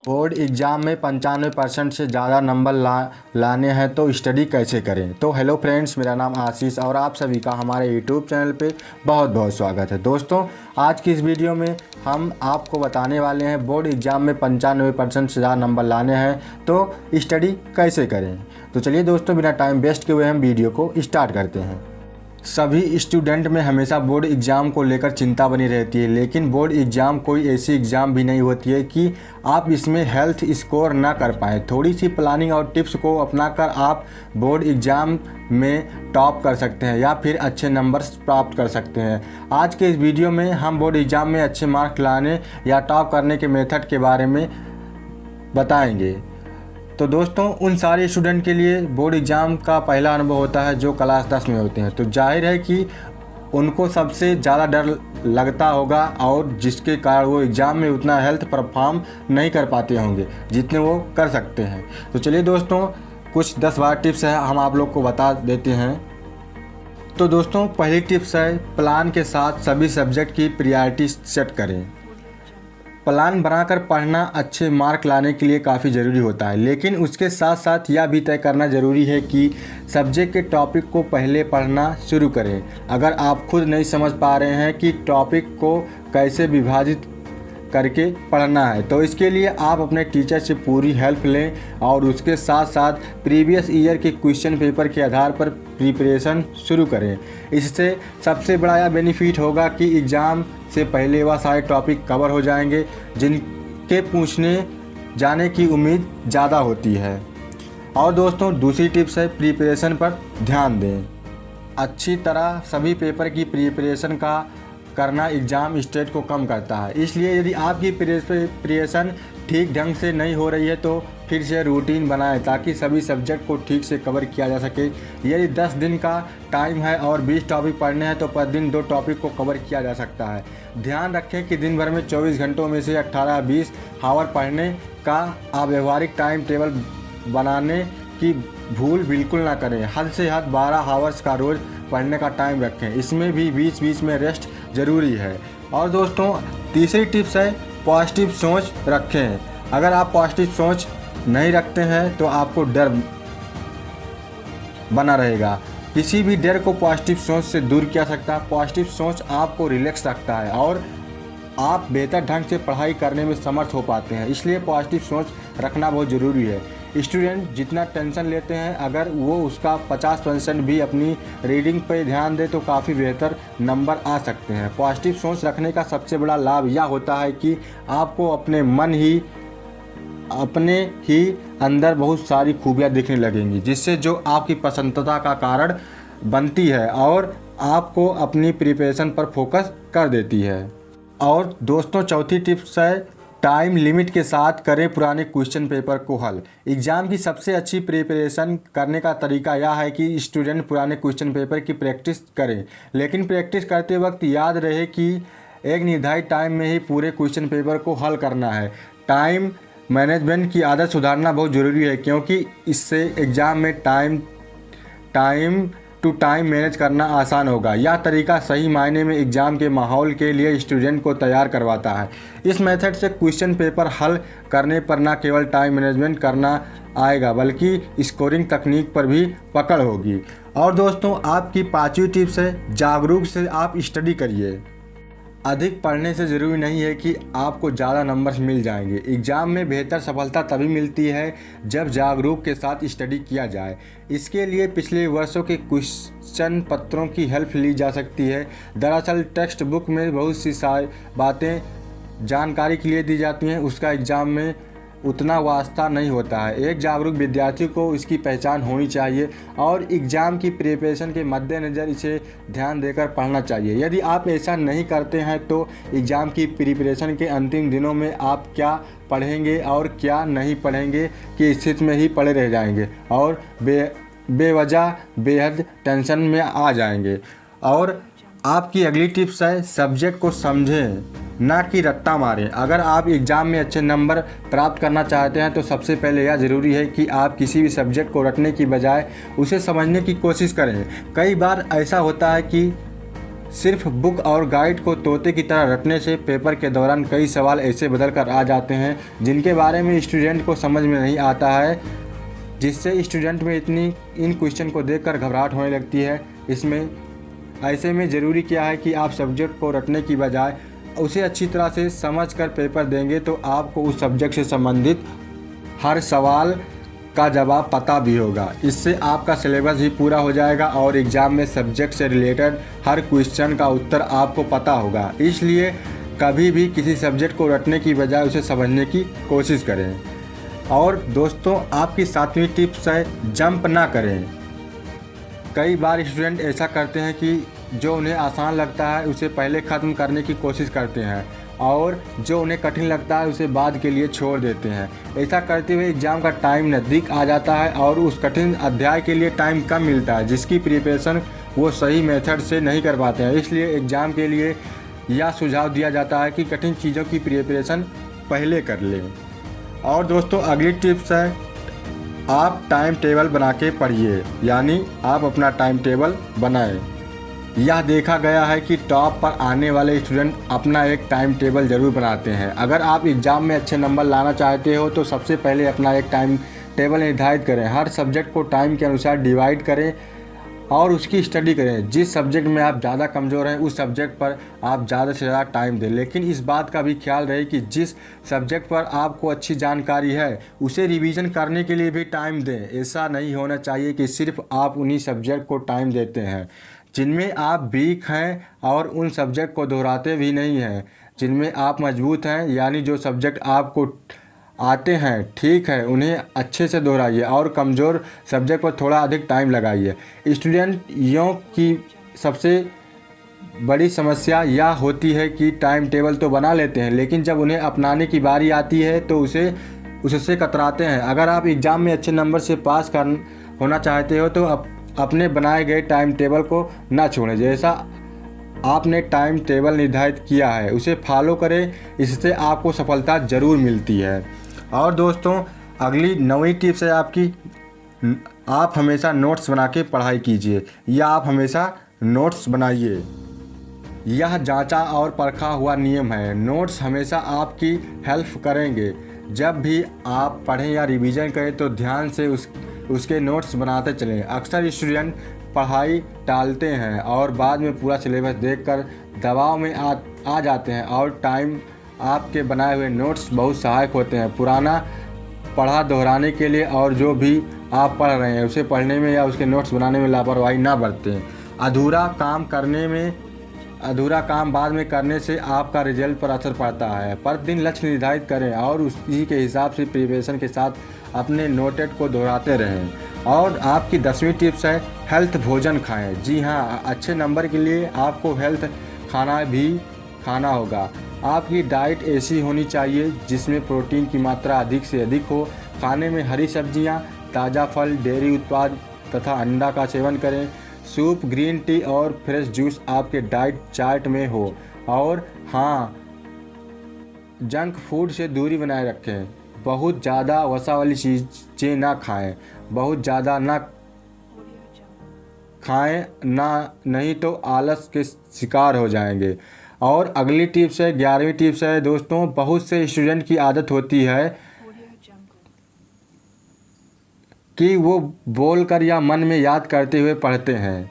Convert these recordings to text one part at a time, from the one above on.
Board exam में 95% से ज़्यादा नंबर लाने हैं तो स्टडी कैसे करें। तो हेलो फ्रेंड्स, मेरा नाम आशीष और आप सभी का हमारे यूट्यूब चैनल पे बहुत बहुत स्वागत है। दोस्तों, आज की इस वीडियो में हम आपको बताने वाले हैं बोर्ड एग्ज़ाम में 95% से ज़्यादा नंबर लाने हैं तो स्टडी कैसे करें। तो चलिए दोस्तों, बिना टाइम वेस्ट किए हुए हम वीडियो को स्टार्ट करते हैं। सभी स्टूडेंट में हमेशा बोर्ड एग्ज़ाम को लेकर चिंता बनी रहती है, लेकिन बोर्ड एग्ज़ाम कोई ऐसी एग्ज़ाम भी नहीं होती है कि आप इसमें हेल्थ स्कोर ना कर पाएँ। थोड़ी सी प्लानिंग और टिप्स को अपनाकर आप बोर्ड एग्ज़ाम में टॉप कर सकते हैं या फिर अच्छे नंबर्स प्राप्त कर सकते हैं। आज के इस वीडियो में हम बोर्ड एग्ज़ाम में अच्छे मार्क्स लाने या टॉप करने के मेथड के बारे में बताएंगे। तो दोस्तों, उन सारे स्टूडेंट के लिए बोर्ड एग्ज़ाम का पहला अनुभव होता है जो क्लास 10 में होते हैं, तो जाहिर है कि उनको सबसे ज़्यादा डर लगता होगा और जिसके कारण वो एग्ज़ाम में उतना हेल्थ परफॉर्म नहीं कर पाते होंगे जितने वो कर सकते हैं। तो चलिए दोस्तों, कुछ 10-12 टिप्स हैं, हम आप लोग को बता देते हैं। तो दोस्तों, पहली टिप्स है प्लान के साथ सभी सब्जेक्ट की प्रायोरिटी सेट करें। प्लान बनाकर पढ़ना अच्छे मार्क लाने के लिए काफ़ी ज़रूरी होता है, लेकिन उसके साथ साथ यह भी तय करना ज़रूरी है कि सब्जेक्ट के टॉपिक को पहले पढ़ना शुरू करें। अगर आप खुद नहीं समझ पा रहे हैं कि टॉपिक को कैसे विभाजित करके पढ़ना है, तो इसके लिए आप अपने टीचर से पूरी हेल्प लें और उसके साथ साथ प्रीवियस ईयर के क्वेश्चन पेपर के आधार पर प्रिपरेशन शुरू करें। इससे सबसे बड़ा यह बेनिफिट होगा कि एग्ज़ाम से पहले वह सारे टॉपिक कवर हो जाएंगे जिनके पूछने जाने की उम्मीद ज़्यादा होती है। और दोस्तों, दूसरी टिप्स है प्रिपरेशन पर ध्यान दें। अच्छी तरह सभी पेपर की प्रिपरेशन का करना एग्ज़ाम स्ट्रेस को कम करता है, इसलिए यदि आपकी प्रिपरेशन ठीक ढंग से नहीं हो रही है तो फिर से रूटीन बनाएं ताकि सभी सब्जेक्ट को ठीक से कवर किया जा सके। यदि 10 दिन का टाइम है और 20 टॉपिक पढ़ने हैं तो प्रतिदिन 2 टॉपिक को कवर किया जा सकता है। ध्यान रखें कि दिन भर में 24 घंटों में से 18-20 आवर पढ़ने का अव्यवहारिक टाइम टेबल बनाने की भूल बिल्कुल ना करें। हद से हद 12 आवर्स का रोज़ पढ़ने का टाइम रखें, इसमें भी बीच बीच में रेस्ट ज़रूरी है। और दोस्तों, तीसरी टिप्स है पॉजिटिव सोच रखें। अगर आप पॉजिटिव सोच नहीं रखते हैं तो आपको डर बना रहेगा। किसी भी डर को पॉजिटिव सोच से दूर किया सकता है। पॉजिटिव सोच आपको रिलैक्स रखता है और आप बेहतर ढंग से पढ़ाई करने में समर्थ हो पाते हैं, इसलिए पॉजिटिव सोच रखना बहुत ज़रूरी है। स्टूडेंट जितना टेंशन लेते हैं, अगर वो उसका 50% भी अपनी रीडिंग पर ध्यान दे तो काफ़ी बेहतर नंबर आ सकते हैं। पॉजिटिव सोच रखने का सबसे बड़ा लाभ यह होता है कि आपको अपने ही अंदर बहुत सारी खूबियाँ दिखने लगेंगी, जिससे जो आपकी प्रसन्नता का कारण बनती है और आपको अपनी प्रिपरेशन पर फोकस कर देती है। और दोस्तों, चौथी टिप्स है टाइम लिमिट के साथ करें पुराने क्वेश्चन पेपर को हल। एग्ज़ाम की सबसे अच्छी प्रिपरेशन करने का तरीका यह है कि स्टूडेंट पुराने क्वेश्चन पेपर की प्रैक्टिस करें, लेकिन प्रैक्टिस करते वक्त याद रहे कि एक निर्धारित टाइम में ही पूरे क्वेश्चन पेपर को हल करना है। टाइम मैनेजमेंट की आदत सुधारना बहुत ज़रूरी है, क्योंकि इससे एग्ज़ाम में टाइम टू टाइम मैनेज करना आसान होगा। यह तरीका सही मायने में एग्ज़ाम के माहौल के लिए स्टूडेंट को तैयार करवाता है। इस मेथड से क्वेश्चन पेपर हल करने पर न केवल टाइम मैनेजमेंट करना आएगा बल्कि स्कोरिंग तकनीक पर भी पकड़ होगी। और दोस्तों, आपकी 5वीं टिप्स है जागरूक से आप स्टडी करिए। अधिक पढ़ने से ज़रूरी नहीं है कि आपको ज़्यादा नंबर्स मिल जाएंगे। एग्ज़ाम में बेहतर सफलता तभी मिलती है जब जागरूक के साथ स्टडी किया जाए। इसके लिए पिछले वर्षों के क्वेश्चन पत्रों की हेल्प ली जा सकती है। दरअसल टेक्स्ट बुक में बहुत सी बातें जानकारी के लिए दी जाती हैं, उसका एग्ज़ाम में उतना वास्ता नहीं होता है। एक जागरूक विद्यार्थी को इसकी पहचान होनी चाहिए और एग्ज़ाम की प्रिपरेशन के मद्देनज़र इसे ध्यान देकर पढ़ना चाहिए। यदि आप ऐसा नहीं करते हैं तो एग्ज़ाम की प्रिपरेशन के अंतिम दिनों में आप क्या पढ़ेंगे और क्या नहीं पढ़ेंगे की स्थिति में ही पड़े रह जाएंगे और बेवजह बेहद टेंशन में आ जाएंगे। और आपकी अगली टिप्स है सब्जेक्ट को समझें, ना कि रट्टा मारें। अगर आप एग्ज़ाम में अच्छे नंबर प्राप्त करना चाहते हैं तो सबसे पहले यह ज़रूरी है कि आप किसी भी सब्जेक्ट को रटने की बजाय उसे समझने की कोशिश करें। कई बार ऐसा होता है कि सिर्फ बुक और गाइड को तोते की तरह रटने से पेपर के दौरान कई सवाल ऐसे बदल कर आ जाते हैं जिनके बारे में स्टूडेंट को समझ में नहीं आता है, जिससे स्टूडेंट में इन क्वेश्चन को देखकर घबराहट होने लगती है। ऐसे में ज़रूरी क्या है कि आप सब्जेक्ट को रटने की बजाय उसे अच्छी तरह से समझ कर पेपर देंगे तो आपको उस सब्जेक्ट से संबंधित हर सवाल का जवाब पता भी होगा। इससे आपका सिलेबस भी पूरा हो जाएगा और एग्ज़ाम में सब्जेक्ट से रिलेटेड हर क्वेश्चन का उत्तर आपको पता होगा। इसलिए कभी भी किसी सब्जेक्ट को रटने की बजाय उसे समझने की कोशिश करें। और दोस्तों, आपकी 7वीं टिप्स है जंप ना करें। कई बार स्टूडेंट ऐसा करते हैं कि जो उन्हें आसान लगता है उसे पहले ख़त्म करने की कोशिश करते हैं और जो उन्हें कठिन लगता है उसे बाद के लिए छोड़ देते हैं। ऐसा करते हुए एग्ज़ाम का टाइम नज़दीक आ जाता है और उस कठिन अध्याय के लिए टाइम कम मिलता है, जिसकी प्रिपरेशन वो सही मेथड से नहीं कर पाते हैं। इसलिए एग्ज़ाम के लिए यह सुझाव दिया जाता है कि कठिन चीज़ों की प्रिपरेशन पहले कर लें। और दोस्तों, अगली टिप्स है आप टाइम टेबल बना के पढ़िए, यानी आप अपना टाइम टेबल बनाएं। यह देखा गया है कि टॉप पर आने वाले स्टूडेंट अपना एक टाइम टेबल ज़रूर बनाते हैं। अगर आप एग्ज़ाम में अच्छे नंबर लाना चाहते हो तो सबसे पहले अपना एक टाइम टेबल निर्धारित करें। हर सब्जेक्ट को टाइम के अनुसार डिवाइड करें और उसकी स्टडी करें। जिस सब्जेक्ट में आप ज़्यादा कमज़ोर हैं उस सब्जेक्ट पर आप ज़्यादा से ज़्यादा टाइम दें, लेकिन इस बात का भी ख्याल रहे कि जिस सब्जेक्ट पर आपको अच्छी जानकारी है उसे रिवीजन करने के लिए भी टाइम दें। ऐसा नहीं होना चाहिए कि सिर्फ आप उन्हीं सब्जेक्ट को टाइम देते हैं जिनमें आप वीक हैं और उन सब्जेक्ट को दोहराते भी नहीं हैं जिनमें आप मजबूत हैं। यानी जो सब्जेक्ट आपको आते हैं ठीक है उन्हें अच्छे से दोहराइए और कमज़ोर सब्जेक्ट पर थोड़ा अधिक टाइम लगाइए। स्टूडेंटियों की सबसे बड़ी समस्या यह होती है कि टाइम टेबल तो बना लेते हैं लेकिन जब उन्हें अपनाने की बारी आती है तो उससे कतराते हैं। अगर आप एग्ज़ाम में अच्छे नंबर से पास होना चाहते हो तो अपने बनाए गए टाइम टेबल को ना छोड़ें। जैसा आपने टाइम टेबल निर्धारित किया है उसे फॉलो करें, इससे आपको सफलता ज़रूर मिलती है। और दोस्तों, अगली 9वीं टिप्स है आपकी, आप हमेशा नोट्स बना के पढ़ाई कीजिए या आप हमेशा नोट्स बनाइए। यह जांचा और परखा हुआ नियम है। नोट्स हमेशा आपकी हेल्प करेंगे। जब भी आप पढ़ें या रिवीजन करें तो ध्यान से उसके नोट्स बनाते चलें। अक्सर स्टूडेंट पढ़ाई टालते हैं और बाद में पूरा सिलेबस देखकर दबाव में आ जाते हैं और टाइम आपके बनाए हुए नोट्स बहुत सहायक होते हैं पुराना पढ़ा दोहराने के लिए। और जो भी आप पढ़ रहे हैं उसे पढ़ने में या उसके नोट्स बनाने में लापरवाही ना बरतें। अधूरा काम बाद में करने से आपका रिजल्ट पर असर पड़ता है। प्रतिदिन लक्ष्य निर्धारित करें और उसी के हिसाब से प्रिपरेशन के साथ अपने नोटेड को दोहराते रहें। और आपकी 10वीं टिप्स है हेल्थ भोजन खाएं। जी हाँ, अच्छे नंबर के लिए आपको हेल्थ खाना भी खाना होगा। आपकी डाइट ऐसी होनी चाहिए जिसमें प्रोटीन की मात्रा अधिक से अधिक हो। खाने में हरी सब्जियां, ताज़ा फल, डेयरी उत्पाद तथा अंडा का सेवन करें। सूप, ग्रीन टी और फ्रेश जूस आपके डाइट चार्ट में हो। और हाँ, जंक फूड से दूरी बनाए रखें। बहुत ज़्यादा वसा वाली चीज़ें ना खाएं, बहुत ज़्यादा ना खाएं नहीं तो आलस के शिकार हो जाएंगे। और अगली टिप्स है 11वीं टिप्स है दोस्तों, बहुत से स्टूडेंट की आदत होती है कि वो बोलकर या मन में याद करते हुए पढ़ते हैं,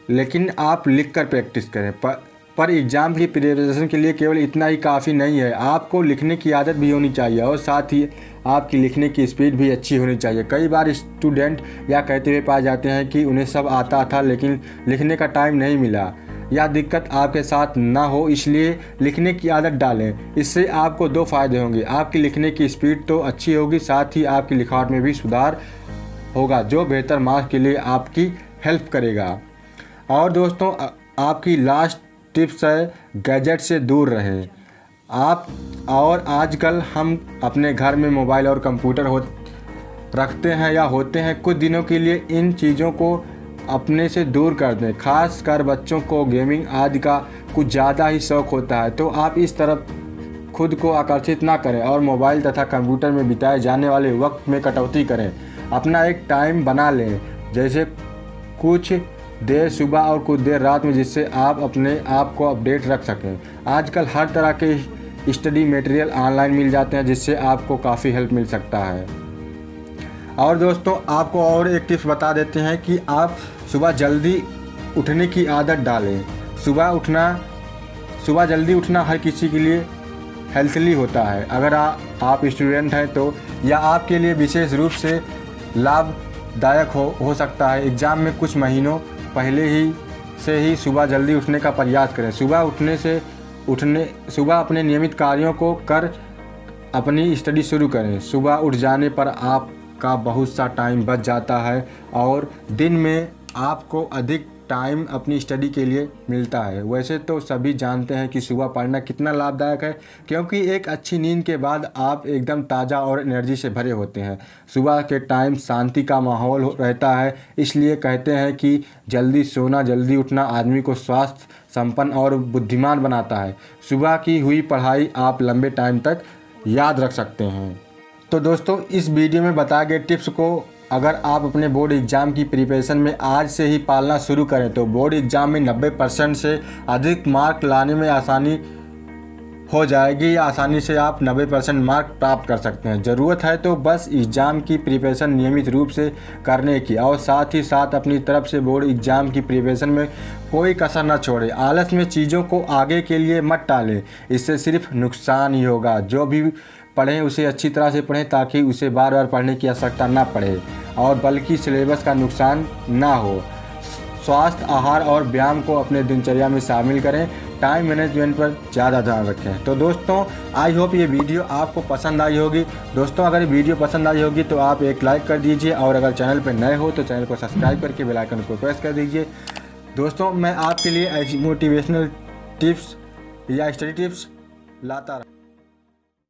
लेकिन आप लिखकर प्रैक्टिस करें। पर एग्ज़ाम की प्रिपरेशन के लिए केवल इतना ही काफ़ी नहीं है, आपको लिखने की आदत भी होनी चाहिए और साथ ही आपकी लिखने की स्पीड भी अच्छी होनी चाहिए। कई बार स्टूडेंट यह कहते हुए पाए जाते हैं कि उन्हें सब आता था लेकिन लिखने का टाइम नहीं मिला। यह दिक्कत आपके साथ ना हो इसलिए लिखने की आदत डालें। इससे आपको 2 फ़ायदे होंगे, आपकी लिखने की स्पीड तो अच्छी होगी, साथ ही आपकी लिखावट में भी सुधार होगा जो बेहतर मार्क्स के लिए आपकी हेल्प करेगा। और दोस्तों, आपकी लास्ट टिप्स है गैजेट से दूर रहें। आजकल हम अपने घर में मोबाइल और कंप्यूटर रखते हैं या होते हैं, कुछ दिनों के लिए इन चीज़ों को अपने से दूर कर दें। खास कर बच्चों को गेमिंग आदि का कुछ ज़्यादा ही शौक़ होता है तो आप इस तरफ खुद को आकर्षित ना करें और मोबाइल तथा कंप्यूटर में बिताए जाने वाले वक्त में कटौती करें। अपना एक टाइम बना लें, जैसे कुछ देर सुबह और कुछ देर रात में, जिससे आप अपने आप को अपडेट रख सकें। आजकल हर तरह के स्टडी मटेरियल ऑनलाइन मिल जाते हैं, जिससे आपको काफ़ी हेल्प मिल सकता है। और दोस्तों आपको और एक टिप्स बता देते हैं कि आप सुबह जल्दी उठने की आदत डालें। सुबह जल्दी उठना हर किसी के लिए हेल्थली होता है। अगर आप स्टूडेंट हैं तो यह आपके लिए विशेष रूप से लाभदायक हो सकता है। एग्ज़ाम में कुछ महीनों पहले ही सुबह जल्दी उठने का प्रयास करें। सुबह अपने नियमित कार्यों को कर अपनी स्टडी शुरू करें। सुबह उठ जाने पर आपका बहुत सा टाइम बच जाता है और दिन में आपको अधिक टाइम अपनी स्टडी के लिए मिलता है। वैसे तो सभी जानते हैं कि सुबह पढ़ना कितना लाभदायक है, क्योंकि एक अच्छी नींद के बाद आप एकदम ताज़ा और एनर्जी से भरे होते हैं। सुबह के टाइम शांति का माहौल रहता है, इसलिए कहते हैं कि जल्दी सोना जल्दी उठना आदमी को स्वस्थ, संपन्न और बुद्धिमान बनाता है। सुबह की हुई पढ़ाई आप लंबे टाइम तक याद रख सकते हैं। तो दोस्तों इस वीडियो में बताए गए टिप्स को अगर आप अपने बोर्ड एग्ज़ाम की प्रिपरेशन में आज से ही पालना शुरू करें तो बोर्ड एग्ज़ाम में 90% से अधिक मार्क लाने में आसानी हो जाएगी, या आसानी से आप 90% मार्क प्राप्त कर सकते हैं। ज़रूरत है तो बस एग्ज़ाम की प्रिपरेशन नियमित रूप से करने की, और साथ ही साथ अपनी तरफ से बोर्ड एग्ज़ाम की प्रिपरेशन में कोई कसर न छोड़े। आलस में चीज़ों को आगे के लिए मत टालें, इससे सिर्फ नुकसान ही होगा। जो भी पढ़ें उसे अच्छी तरह से पढ़ें, ताकि उसे बार बार पढ़ने की आवश्यकता ना पड़े और बल्कि सिलेबस का नुकसान ना हो। स्वास्थ्य, आहार और व्यायाम को अपने दिनचर्या में शामिल करें। टाइम मैनेजमेंट पर ज़्यादा ध्यान रखें। तो दोस्तों आई होप ये वीडियो आपको पसंद आई होगी। दोस्तों अगर ये वीडियो पसंद आई होगी तो आप एक लाइक कर दीजिए, और अगर चैनल पर नए हो तो चैनल को सब्सक्राइब करके बेल आइकन को प्रेस कर दीजिए। दोस्तों मैं आपके लिए ऐसी मोटिवेशनल टिप्स या स्टडी टिप्स लाता रहूँ।